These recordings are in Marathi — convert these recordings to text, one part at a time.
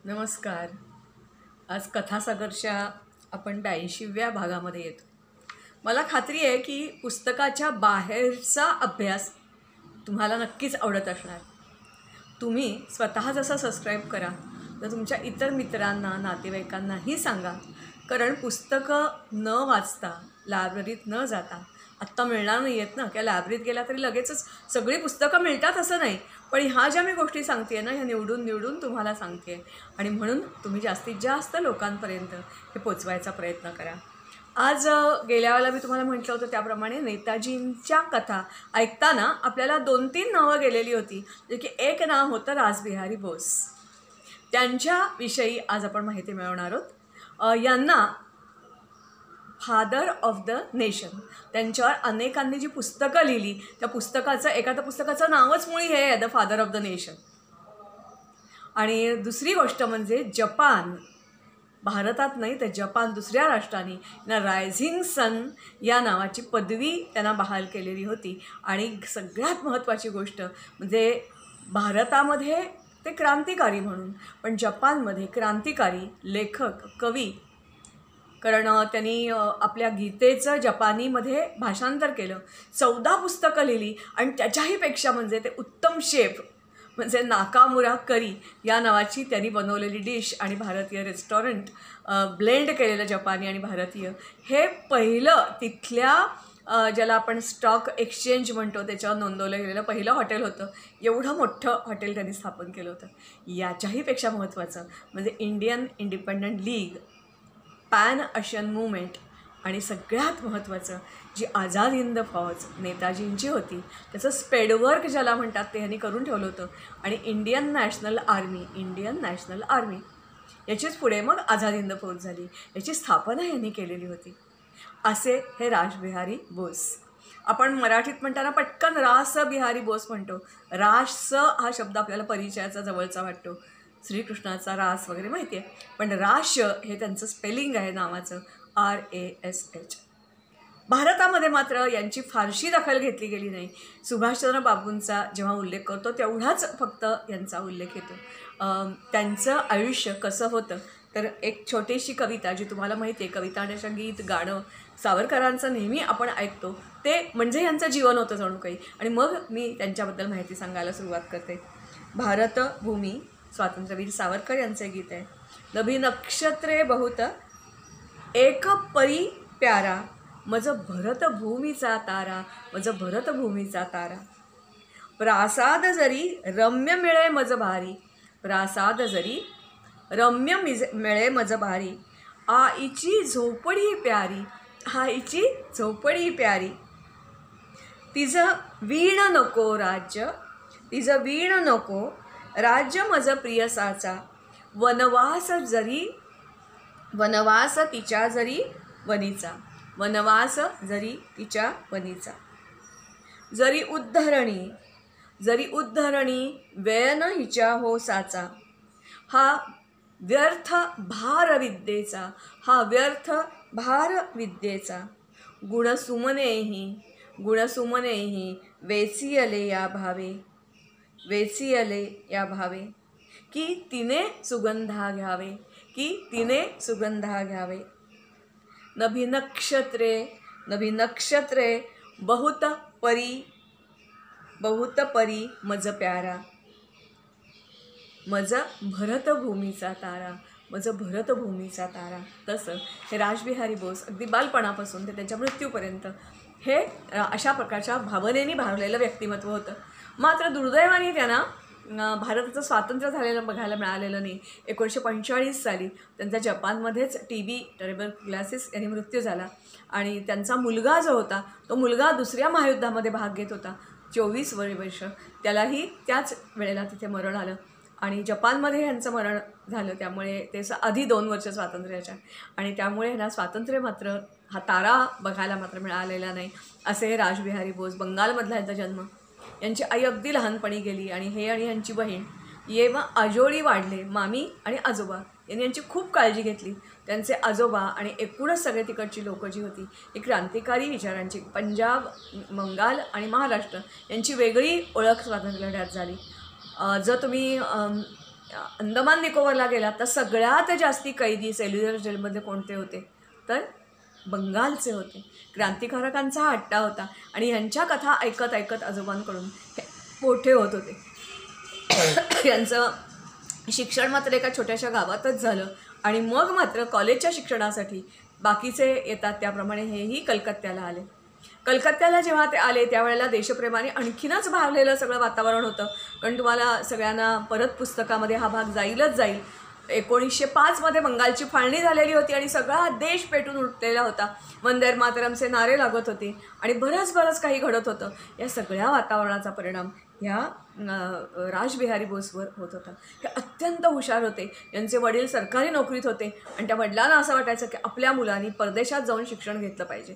नमस्कार. आज कथासागरच्या आपण 82व्या भागामध्ये येतो. मला खात्री आहे की पुस्तकाच्या बाहेरचा अभ्यास तुम्हाला नक्कीच आवडत असणार. तुम्ही स्वतः जसा सबस्क्राईब करा तर तुमच्या इतर मित्रांना नातेवाईकांनाही सांगा, कारण पुस्तकं न वाचता लायब्ररीत न जाता आत्ता मिळणार नाही आहेत ना. किंवा लायब्ररीत गेला तरी लगेचच सगळी पुस्तकं मिळतात असं नाही, पण ह्या ज्या मी गोष्टी सांगते ना ह्या निवडून निवडून तुम्हाला सांगते आणि म्हणून तुम्ही जास्तीत जास्त लोकांपर्यंत हे पोचवायचा प्रयत्न करा. आज गेल्या वेळेला मी तुम्हाला म्हटलं होतं त्याप्रमाणे नेताजींच्या कथा ऐकताना आपल्याला 2-3 नावं गेलेली होती, जे की एक नाव होतं रासबिहारी बोस. त्यांच्याविषयी आज आपण माहिती मिळवणार आहोत. यांना फादर ऑफ द नेशन, त्यांच्यावर अनेकांनी जी पुस्तकं लिहिली त्या पुस्तकाचं एखाद्या पुस्तकाचं नावच मुळी हे आहे, the father of the nation. आणि दुसरी गोष्ट म्हणजे जपान, भारतात नाही तर जपान दुसऱ्या राष्ट्राने ना रायझिंग सन या नावाची पदवी त्यांना बहाल केलेली होती. आणि सगळ्यात महत्त्वाची गोष्ट म्हणजे भारतामध्ये ते क्रांतिकारी म्हणून, पण जपानमध्ये क्रांतिकारी लेखक कवी, कारण त्यांनी आपल्या गीतेचं जपानीमध्ये भाषांतर केलं, 14 पुस्तकं लिहिली आणि त्याच्याहीपेक्षा म्हणजे ते उत्तम शेफ म्हणजे नाकामुरा करी या नावाची त्यांनी बनवलेली डिश आणि भारतीय रेस्टॉरंट ब्लेंड केलेलं जपानी आणि भारतीय हे पहिलं तिथल्या ज्याला आपण स्टॉक एक्सचेंज म्हणतो त्याच्यावर नोंदवलं गेलेलं पहिलं हॉटेल होतं. एवढं मोठं हॉटेल त्यांनी स्थापन केलं होतं. याच्याहीपेक्षा महत्त्वाचं म्हणजे Indian independent league, pan Asian movement आणि सगळ्यात महत्त्वाचं जी आझाद हिंद फौज नेताजींची होती त्याचं स्पेडवर्क ज्याला म्हणतात ते ह्यांनी करून ठेवलं होतं. आणि इंडियन नॅशनल आर्मी याचीच पुढे मग आझाद हिंद फौज झाली, याची स्थापना ह्यांनी केलेली होती. असे हे रासबिहारी बोस. आपण मराठीत म्हणताना पटकन रास बिहारी बोस म्हणतो. रास हा शब्द आपल्याला परिचयाचा जवळचा वाटतो, श्रीकृष्णाचा रास वगैरे माहिती आहे, पण राश हे त्यांचं स्पेलिंग आहे नावाचं, RASH. भारतामध्ये मात्र यांची फारशी दखल घेतली गेली नाही. सुभाषचंद्र बाबूंचा जेव्हा उल्लेख करतो तेवढाच फक्त यांचा उल्लेख येतो. त्यांचं आयुष्य कसं होतं तर एक छोटीशी कविता जी तुम्हाला माहिती आहे, कविता आणि गीत गाणं सावरकरांचं नेहमी आपण ऐकतो ते म्हणजे यांचं जीवन होतं जणू काही. आणि मग मी त्यांच्याबद्दल माहिती सांगायला सुरुवात करते. भारतभूमी स्वातंत्र्यवीर सावरकर यांचे गीत आहे. नभी नक्षत्रे बहुत एक परी प्यारा, मज भरतभूमीचा तारा, मज भरतभूमीचा तारा. प्रासाद जरी रम्य मिळे मज भारी, प्रासाद जरी रम्य मिळे मज भारी. आईची झोपडी प्यारी, आईची झोपडी प्यारी. तिचं वीण नको राज्य, तिचं वीण नको राज्य मज प्रियसाचा. वनवास जरी वनवास तिच्या जरी वनीचा, वनवास जरी तिच्या वनीचा. जरी उद्धरणी वेळ हिच्या हो साचा. हा व्यर्थ भार विद्येचा, हा व्यर्थ भार विद्येचा. गुणसुमनेही वेचियले या भावे, वेचियले या भावे. की तिने सुगंधा घ्यावे, की तिने सुगंधा घ्यावे. नभी नक्षत्रे बहुत परी मज प्यारा, मज भरतभूमीचा तारा, मज भरतभूमीचा तारा. तसं हे रासबिहारी बोस अगदी बालपणापासून ते त्यांच्या मृत्यूपर्यंत हे अशा प्रकारच्या भावनेने भारलेलं व्यक्तिमत्व होतं. मात्र दुर्दैवाने त्यांना भारताचं स्वातंत्र्य झालेलं बघायला मिळालेलं नाही. 1945 साली त्यांचा जपानमध्येच TB ट्युबरक्युलोसिस यांनी मृत्यू झाला. आणि त्यांचा मुलगा जो होता तो मुलगा दुसऱ्या महायुद्धामध्ये भाग घेत होता, 24 वर्ष, त्यालाही त्याच वेळेला तिथे मरण आलं. आणि जपानमध्ये ह्यांचं मरण झालं, त्यामुळे ते आधी 2 वर्ष स्वातंत्र्याच्या, आणि त्यामुळे ह्यांना स्वातंत्र्य मात्र हा तारा बघायला मात्र मिळालेला नाही. असे हे रासबिहारी बोस. बंगालमधला यांचा जन्म. यांची आई अगदी लहानपणी गेली आणि हे आणि यांची बहीण येवा आजोळी वाढले. मामी आणि आजोबा यांनी यांची खूप काळजी घेतली. त्यांचे आजोबा आणि एकूणच सगळे तिकडची लोकं जी होती ही क्रांतिकारी विचारांची. पंजाब, बंगाल आणि महाराष्ट्र यांची वेगळी ओळख स्वातंत्र्य लढ्यात झाली. जर तुम्ही अंदमान निकोबारला गेला तर सगळ्यात जास्ती कैदी सेल्युलर जेलमध्ये कोणते होते तर बंगालचे होते. क्रांतिकारकांचा हा अट्टा होता आणि ह्यांच्या कथा ऐकत ऐकत आजोबांकडून हे मोठे होत होते. यांचं शिक्षण मात्र एका छोट्याशा गावातच झालं आणि मग मात्र कॉलेजच्या शिक्षणासाठी बाकीचे येतात त्याप्रमाणे हेही कलकत्त्याला आले. कलकत्त्याला जेव्हा ते आले त्यावेळेला देशप्रेमाने आणखीनच भावलेलं सगळं वातावरण होतं. कारण तुम्हाला सगळ्यांना परत पुस्तकामध्ये हा भाग जाईलच जाईल. 1905 बंगालची फाळणी झालेली होती आणि सगळा देश पेटून उठलेला होता. वंदे मातरमचे नारे लागत होते आणि बरंच काही घडत होतं. या सगळ्या वातावरणाचा परिणाम ह्या रासबिहारी बोसवर होत होता. हे अत्यंत हुशार होते. यांचे वडील सरकारी नोकरीत होते आणि त्या वडिलांना असं वाटायचं की आपल्या मुलांनी परदेशात जाऊन शिक्षण घेतलं पाहिजे.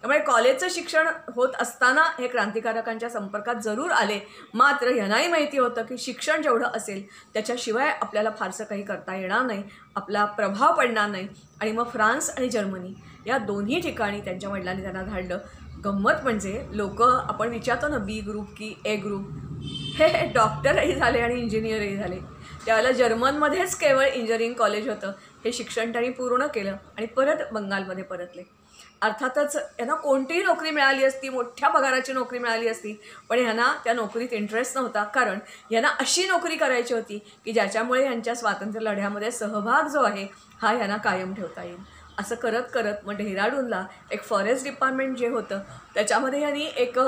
त्यामुळे कॉलेजचं शिक्षण होत असताना हे क्रांतिकारकांच्या संपर्कात जरूर आले. मात्र यांनाही माहिती होतं की शिक्षण जेवढं असेल त्याच्याशिवाय आपल्याला फारसं काही करता येणार नाही, आपला प्रभाव पडणार नाही. आणि मग फ्रान्स आणि जर्मनी या दोन्ही ठिकाणी त्यांच्या वडिलांनी त्यांना धाडलं. गंमत म्हणजे लोक आपण विचारतो ना बी ग्रुप की ए ग्रुप, हे डॉक्टरही झाले आणि इंजिनियरही झाले. त्यावेळेला जर्मनमध्येच केवळ इंजिनिअरिंग कॉलेज होतं. हे शिक्षण त्यांनी पूर्ण केलं आणि परत बंगालमध्ये परतले. अर्थातच यांना कोणतीही नोकरी मिळाली असती, मोठ्या पगाराची नोकरी मिळाली असती, पण ह्यांना त्या नोकरीत इंटरेस्ट नव्हता. कारण यांना अशी नोकरी करायची होती की ज्याच्यामुळे यांच्या स्वातंत्र्य लढ्यामध्ये सहभाग जो आहे हा यांना कायम ठेवता येईल. असं करत करत मग डेहराडूनला एक फॉरेस्ट डिपार्टमेंट जे होतं त्याच्यामध्ये यांनी एक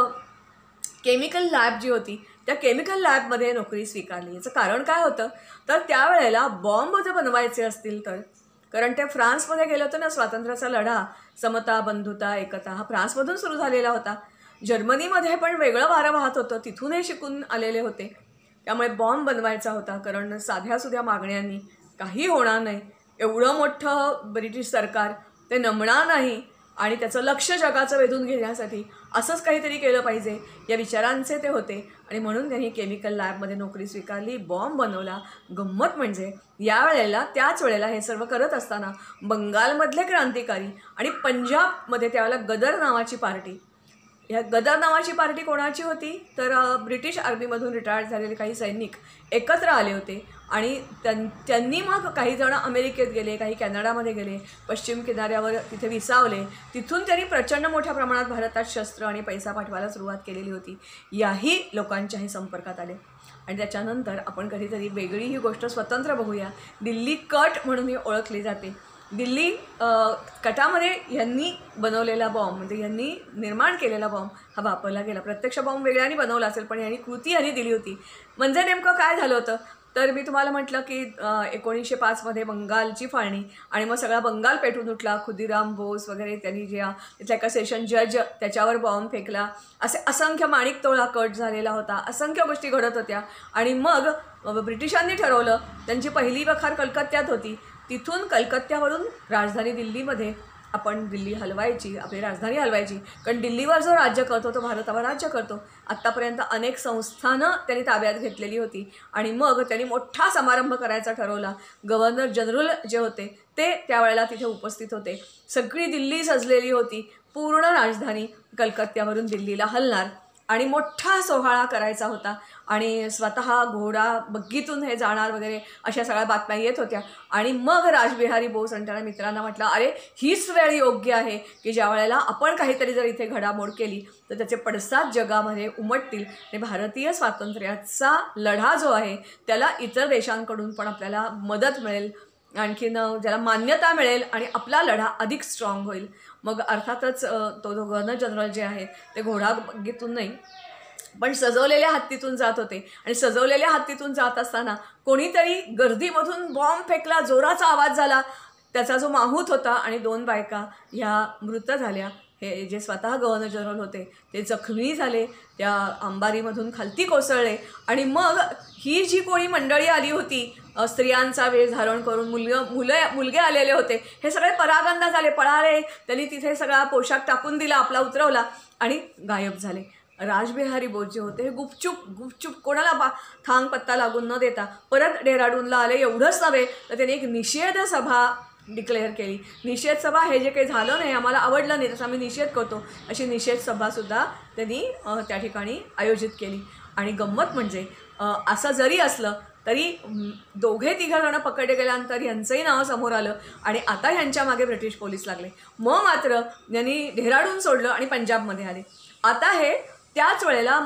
केमिकल लॅब जी होती त्या केमिकल लॅबमध्ये नोकरी स्वीकारली. याचं कारण काय होतं तर त्यावेळेला बॉम्ब जर बनवायचे असतील तर, कारण ते फ्रान्समध्ये गेलं होतं ना, स्वातंत्र्याचा लढा, समता, बंधुता, एकता हा फ्रान्समधून सुरू झालेला होता. जर्मनीमध्ये पण वेगळं वारं वाहत होतं, तिथूनही शिकून आलेले होते. त्यामुळे बॉम्ब बनवायचा होता. कारण साध्यासुध्या मागण्यांनी काही होणार नाही, एवढं मोठं ब्रिटिश सरकार ते नमणार नाही आणि त्याचं लक्ष जगाचं वेधून घेण्यासाठी असंच काहीतरी केलं पाहिजे या विचारांचे ते होते. आणि म्हणून त्यांनी केमिकल लॅबमध्ये नोकरी स्वीकारली, बॉम्ब बनवला. गंमत म्हणजे यावेळेला त्याच वेळेला हे सर्व करत असताना बंगालमधले क्रांतिकारी आणि पंजाबमध्ये त्यावेळेला गदर नावाची पार्टी, ह्या गदर नावाची पार्टी कोणाची होती तर ब्रिटिश आर्मीमधून रिटायर्ड झालेले काही सैनिक एकत्र आले होते आणि त्यांनी मग काही जण अमेरिकेत गेले, काही कॅनडामध्ये गेले, पश्चिम किनाऱ्यावर तिथे विसावले. तिथून त्यांनी प्रचंड मोठ्या प्रमाणात भारतात शस्त्र आणि पैसा पाठवायला सुरुवात केलेली होती. याही लोकांच्याही संपर्कात आले. आणि त्याच्यानंतर आपण कधीतरी वेगळी ही गोष्ट स्वतंत्र बघूया. दिल्ली कट म्हणून ही ओळखली जाते. दिल्ली कटामध्ये यांनी बनवलेला बॉम्ब म्हणजे यांनी निर्माण केलेला बॉम्ब हा वापरला गेला. प्रत्यक्ष बॉम्ब वेगळ्याने बनवला असेल पण यांनी कृती यांनी दिली होती. म्हणजे नेमकं काय झालं होतं तर मी तुम्हाला म्हटलं की 1905 बंगालची फाळणी आणि मग सगळा बंगाल पेटून उठला. खुदीराम बोस वगैरे त्यांनी ज्या तिथल्या एका सेशन जज त्याच्यावर बॉम्ब फेकला. असे असंख्य माणिक तोळा कट झालेला होता. असंख्य गोष्टी घडत होत्या आणि मग ब्रिटिशांनी ठरवलं, त्यांची पहिली वखार कलकत्त्यात होती, तिथून कलकत्त्यावरून राजधानी दिल्लीमध्ये आपण दिल्ली हलवायची, आपली राजधानी हलवायची. कारण दिल्लीवर जो राज्य करतो तो भारतावर राज्य करतो. आत्तापर्यंत अनेक संस्थानं त्यांनी ताब्यात घेतलेली होती आणि मग त्यांनी मोठा समारंभ करायचा ठरवला. गव्हर्नर जनरल जे होते ते त्यावेळेला तिथे उपस्थित होते. सगळी दिल्ली सजलेली होती. पूर्ण राजधानी कलकत्त्यावरून दिल्लीला हलणार आणि मोठा सोहळा करायचा होता आणि स्वतः घोडा बग्गीतून हे जाणार वगैरे अशा सगळ्या बातम्या येत होत्या. आणि मग रासबिहारी बोस आणि त्याच्या मित्रांना म्हटलं, अरे हीच वेळ योग्य आहे की ज्या वेळेला आपण काहीतरी जर इथे घडामोड केली तर त्याचे पडसाद जगामध्ये उमटतील आणि भारतीय स्वातंत्र्याचा लढा जो आहे त्याला इतर देशांकडून पण आपल्याला मदत मिळेल, आणखीन ज्याला मान्यता मिळेल आणि आपला लढा अधिक स्ट्रॉंग होईल. मग अर्थातच तो जो गव्हर्नर जनरल जे आहे ते घोडा बग्गीतून नाही पण सजवलेल्या हत्तीतून जात होते. आणि सजवलेल्या हत्तीतून जात असताना कोणीतरी गर्दीमधून बॉम्ब फेकला, जोराचा आवाज झाला, त्याचा जो माहूत होता आणि 2 बायका ह्या मृत झाल्या. हे जे स्वतः गव्हर्नर जनरल होते ते जखमी झाले, त्या अंबारीमधून खालती कोसळले. आणि मग ही जी कोणी मंडळी आली होती स्त्रियांचा वेश धारण करून, मुलगे आलेले होते, हे सगळे परागंदा झाले, पळाले. त्यांनी तिथे सगळा पोशाख टाकून दिला, आपला उतरवला आणि गायब झाले. रासबिहारी बोस जे होते हे गुपचूप कोणाला थांग पत्ता लागून न देता परत डेहराडूनला आले. एवढंच नव्हे तर त्यांनी एक निषेध सभा डिक्लेअर केली. निषेध सभा, हे जे काही झालं नाही, आम्हाला आवडलं नाही, तसं आम्ही निषेध करतो, अशी निषेध सभासुद्धा त्यांनी त्या ठिकाणी आयोजित केली. आणि गंमत म्हणजे असं जरी असलं तरी दोघे तिघं जणं पकडले गेल्यानंतर यांचंही नाव समोर आलं आणि आता ह्यांच्या मागे ब्रिटिश पोलीस लागले. मग मात्र यांनी डेहराडून सोडलं आणि पंजाबमध्ये आले. आता हे त्याच वेळेला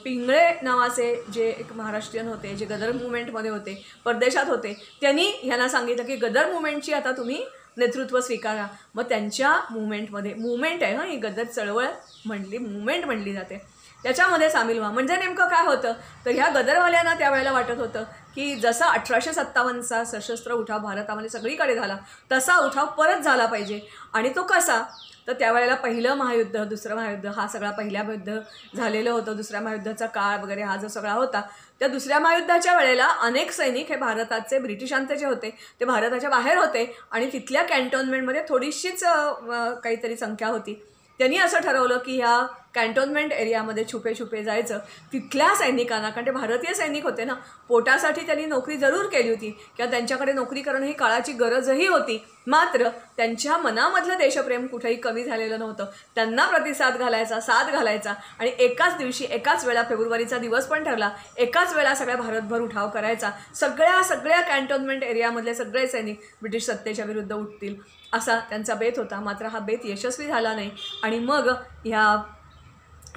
पिंगळे नावाचे जे एक महाराष्ट्रीयन होते, जे गदर मुवमेंटमध्ये होते, परदेशात होते, त्यांनी ह्यांना सांगितलं की गदर मुवमेंटची आता तुम्ही नेतृत्व स्वीकारा. मग त्यांच्या मुवमेंटमध्ये, मुवमेंट आहे ही गदर चळवळ मुवमेंट म्हणली जाते, त्याच्यामध्ये सामील व्हा. म्हणजे नेमकं काय होतं तर ह्या गदरवाल्यांना त्यावेळेला वाटत होतं की जसा 1857चा सशस्त्र उठाव भारतामध्ये सगळीकडे झाला तसा उठाव परत झाला पाहिजे. आणि तो कसा तर त्यावेळेला पहिलं महायुद्ध, दुसरं महायुद्ध, हा सगळा पहिल्या महायुद्ध झालेलं होतं, दुसऱ्या महायुद्धाचा काळ वगैरे हा जो सगळा होता, त्या दुसऱ्या महायुद्धाच्या वेळेला अनेक सैनिक हे भारताचे, ब्रिटिशांचे जे होते ते भारताच्या बाहेर होते आणि तिथल्या कॅन्टोन्मेंटमध्ये थोडीशीच काहीतरी संख्या होती. त्यांनी असं ठरवलं की ह्या कॅन्टोन्मेंट एरियामध्ये छुपे जायचं. तिथल्या सैनिकांना, कारण ते भारतीय सैनिक होते ना, पोटासाठी त्यांनी नोकरी जरूर केली होती किंवा त्यांच्याकडे नोकरी करणं ही काळाची गरजही होती. मात्र त्यांच्या मनामधलं देशप्रेम कुठेही कमी झालेलं नव्हतं. त्यांना प्रतिसाद घालायचा, साथ घालायचा आणि एकाच दिवशी, एकाच वेळा, फेब्रुवारीचा दिवस पण ठरला, एकाच वेळा सगळ्या भारतभर उठाव करायचा. सगळ्या कॅन्टोन्मेंट एरियामधले सगळे सैनिक ब्रिटिश सत्तेच्या विरुद्ध उठतील असा त्यांचा बेत होता. मात्र हा बेत यशस्वी झाला नाही आणि मग ह्या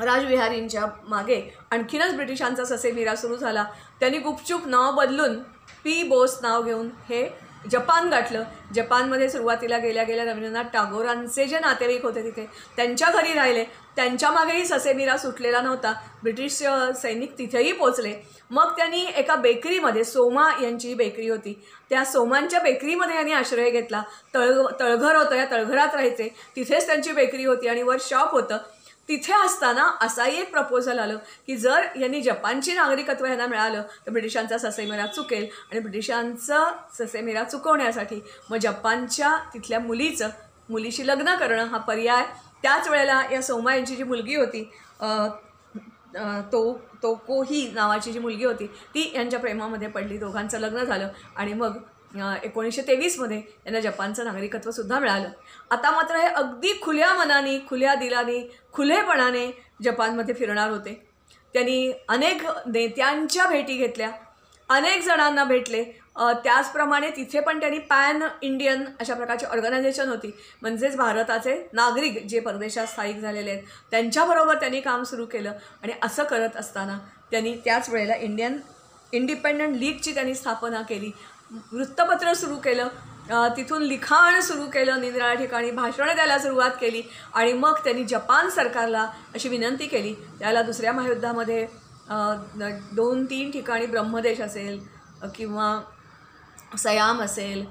राजविहारींच्या मागे आणखीनच ब्रिटिशांचा ससेमिरा सुरू झाला. त्यांनी गुपचूप नाव बदलून पी बोस नाव घेऊन हे जपान गाठलं. जपानमध्ये सुरुवातीला गेल्या रवींद्रनाथ टागोरांचे जे नातेवाईक होते तिथे त्यांच्या घरी राहिले. त्यांच्या मागेही ससेमिरा सुटलेला नव्हता. ब्रिटिश सैनिक तिथेही पोचले. मग त्यांनी एका बेकरीमध्ये, सोमा यांची बेकरी होती, त्या सोमांच्या बेकरीमध्ये यांनी आश्रय घेतला. तळघर होतं, या तळघरात राहायचे. तिथेच त्यांची बेकरी होती आणि वर शॉप होतं. तिथे असताना असाही एक प्रपोजल आलं की जर यांनी जपानची नागरिकत्व यांना मिळालं तर ब्रिटिशांचा ससेमिरा चुकेल आणि ब्रिटिशांचं ससेमिरा चुकवण्यासाठी मग जपानच्या तिथल्या मुलीशी लग्न करणं हा पर्याय. त्याच वेळेला या सोमा यांची जी मुलगी होती, तोकोही नावाची जी मुलगी होती, ती यांच्या प्रेमामध्ये पडली. दोघांचं लग्न झालं आणि मग 1923मध्ये यांना जपानचं नागरिकत्वसुद्धा मिळालं. आता मात्र हे अगदी खुल्या मनाने, खुल्या दिलाने, खुलेपणाने जपानमध्ये फिरणार होते. त्यांनी अनेक नेत्यांच्या भेटी घेतल्या, अनेक जणांना भेटले. त्याचप्रमाणे तिथे पण त्यांनी पॅन इंडियन अशा प्रकारची ऑर्गनायझेशन होती, म्हणजेच भारताचे नागरिक जे परदेशात स्थायिक झालेले आहेत त्यांच्याबरोबर त्यांनी काम सुरू केलं. आणि असं करत असताना त्यांनी त्याच वेळेला इंडिपेंडंट लीगची त्यांनी स्थापना केली, वृत्तपत्र सुरू केलं, तिथून लिखाण सुरू केलं, निरनिराळ्या ठिकाणी भाषणं द्यायला सुरुवात केली. आणि मग त्यांनी जपान सरकारला अशी विनंती केली, त्याला दुसऱ्या महायुद्धामध्ये 2-3 ठिकाणी ब्रह्मदेश असेल किंवा सयाम असेल,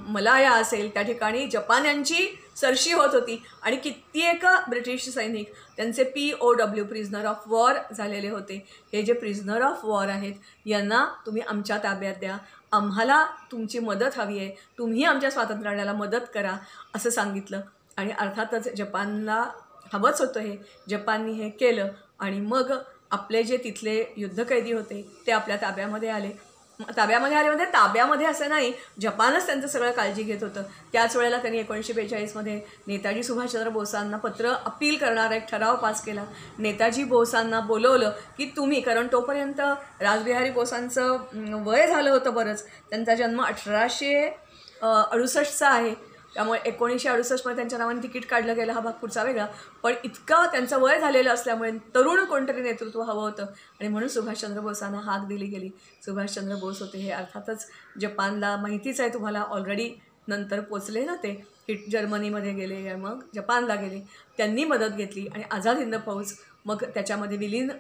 मलाया असेल, त्या ठिकाणी जपान यांची सरशी होत होती आणि कित्येक ब्रिटिश सैनिक त्यांचे POW, प्रिझनर ऑफ वॉर झालेले होते. हे जे प्रिझनर ऑफ वॉर आहेत यांना तुम्ही आमच्या ताब्यात द्या, आम्हाला तुमची मदत हवी आहे, तुम्ही आमच्या स्वातंत्र्याला मदत करा असं सांगितलं. आणि अर्थातच जपानला हवंच होतं हे. जपाननी हे केलं आणि मग आपले जे तिथले युद्धकैदी होते ते आपल्या ताब्यामध्ये आले. म्हणजे ताब्यामध्ये असं नाही, जपानच त्यांचं सगळं काळजी घेत होतं. त्याच वेळेला त्यांनी 1942मध्ये नेताजी सुभाषचंद्र बोसांना पत्र अपील करणारा एक ठराव पास केला. नेताजी बोसांना बोलवलं की तुम्ही, कारण तोपर्यंत रासबिहारी बोसांचं वय झालं होतं बरंच, त्यांचा जन्म 1868चा आहे, त्यामुळे 1968मध्ये त्यांच्या नावाने तिकीट काढलं गेलं, हा भाग पुढचा वेगळा. पण इतकं त्यांचं वय झालेलं असल्यामुळे तरुण कोणतरी नेतृत्व हवं होतं आणि म्हणून सुभाषचंद्र बोसांना हाक दिली गेली. सुभाषचंद्र बोस होते हे अर्थातच जपानला माहितीच आहे तुम्हाला, ऑलरेडी नंतर पोचले ना ते, जर्मनीमध्ये गेले, मग जपानला गेले. त्यांनी मदत घेतली आणि आझाद हिंद फौज मग त्याच्यामध्ये विलीन,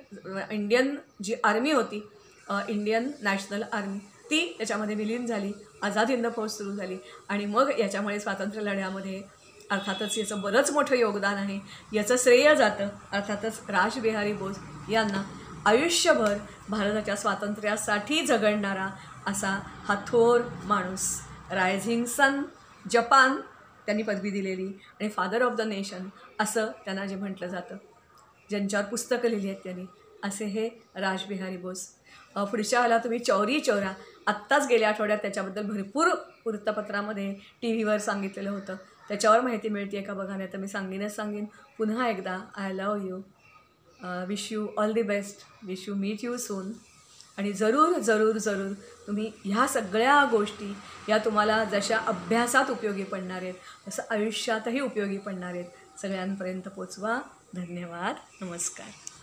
इंडियन जी आर्मी होती, इंडियन नॅशनल आर्मी, ती त्याच्यामध्ये विलीन झाली. आझाद हिंद फौज सुरू झाली आणि मग याच्यामुळे स्वातंत्र्य लढ्यामध्ये अर्थातच याचं बरंच मोठं योगदान आहे. याचं श्रेय जातं अर्थातच रासबिहारी बोस यांना. आयुष्यभर भारताच्या स्वातंत्र्यासाठी झगडणारा असा हा थोर माणूस, रायझिंग सन, जपान त्यांनी पदवी दिलेली आणि फादर ऑफ द नेशन असं त्यांना जे म्हटलं जातं, ज्यांच्यावर पुस्तकं लिहिली आहेत त्यांनी, असे हे रासबिहारी बोस. पुढच्या वेळेला तुम्ही चौरी चौरा, आत्ताच गेल्या आठवड्यात त्याच्याबद्दल भरपूर वृत्तपत्रामध्ये, TV वर सांगितलेलं होतं, त्याच्यावर माहिती मिळते का बघा. नाही तर मी सांगेन पुन्हा एकदा, I love you, wish you all the best, wish you meet you soon. आणि जरूर जरूर जरूर तुम्ही ह्या सगळ्या गोष्टी या तुम्हाला जशा अभ्यासात उपयोगी पडणार आहेत तसं आयुष्यातही उपयोगी पडणार आहेत. सगळ्यांपर्यंत पोचवा. धन्यवाद. नमस्कार.